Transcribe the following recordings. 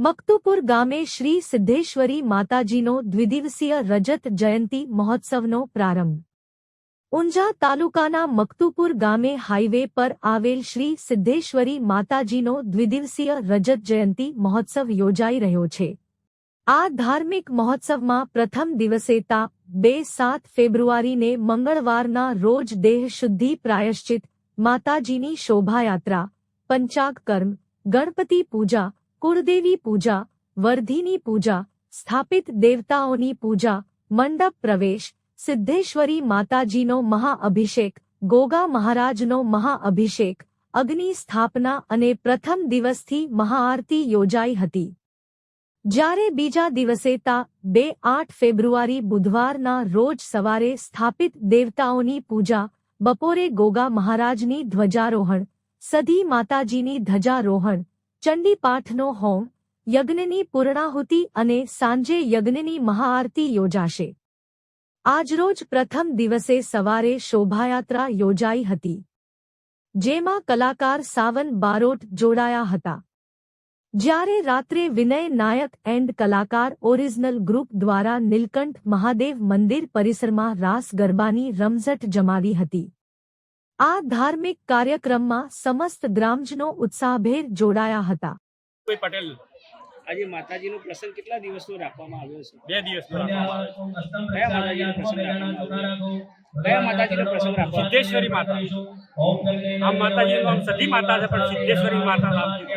મકતુપુર ગામે શ્રી સિદ્ધેશ્વરી માતાજીનો દ્વિદિવસીય રજત જયંતી મહોત્સવનો પ્રારંભ। ઊંઝા તાલુકાના મકતુપુર ગામે હાઈવે પર આવેલ શ્રી સિદ્ધેશ્વરી માતાજીનો દ્વિદિવસીય રજત જયંતી મહોત્સવ યોજાઈ રહ્યો છે। આ ધાર્મિક મહોત્સવમાં પ્રથમ દિવસે તા 2-7 ફેબ્રુઆરીને મંગળવારના રોજ દેહ શુદ્ધિ પ્રાયશ્ચિત, માતાજીની શોભાયાત્રા, પંચાગ કર્મ, ગણપતિ પૂજા, કુળદેવી પૂજા, વર્ધીની પૂજા, સ્થાપિત દેવતાઓની પૂજા, મંડપ પ્રવેશ, સિદ્ધેશ્વરી માતાજીનો મહાઅભિષેક, ગોગા મહારાજનો મહાઅભિષેક, અગ્નિ સ્થાપના અને પ્રથમ દિવસથી મહાઆરતી યોજાઈ હતી। જ્યારે બીજા દિવસે તા 2-8 ફેબ્રુઆરી બુધવારના રોજ સવારે સ્થાપિત દેવતાઓની પૂજા, બપોરે ગોગા મહારાજની ધ્વજારોહણ, સધી માતાજીની ધજારોહણ, ચંડીપાઠનો હોમ, યજ્ઞની પૂર્ણાહુતિ અને સાંજે યજ્ઞની મહાઆરતી યોજાશે। આજરોજ પ્રથમ દિવસે સવારે શોભાયાત્રા યોજાઈ હતી, જેમાં કલાકાર સાવન બારોટ જોડાયા હતા। જ્યારે રાત્રે વિનય નાયક એન્ડ કલાકાર ઓરિજિનલ ગ્રુપ દ્વારા નીલકંઠ મહાદેવ મંદિર પરિસરમાં રાસ ગરબાની રમઝટ જમાવી હતી। આ ધાર્મિક કાર્યક્રમમાં સમસ્ત ગ્રામજનો ઉત્સાહભેર જોડાયા હતા। પટેલ આજે માતાજીનો પ્રસંગ કેટલા દિવસનો રાખવામાં આવ્યો છે? 2 દિવસનો રાખવામાં કયા માતાજીનો પ્રસંગ રાખવામાં? સિદ્ધેશ્વરી માતા। આ માતાજીનું નામ સધી માતા છે, પણ સિદ્ધેશ્વરી માતા નામ છે।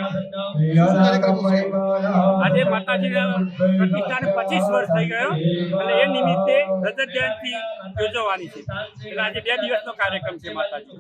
આજે માતાજીના પ્રતિષ્ઠાને 25 વર્ષ થઈ ગયો અને એ નિમિત્તે રજત જયંતિ યોજવાની છે। એટલે આજે 2 દિવસનો કાર્યક્રમ છે માતાજી।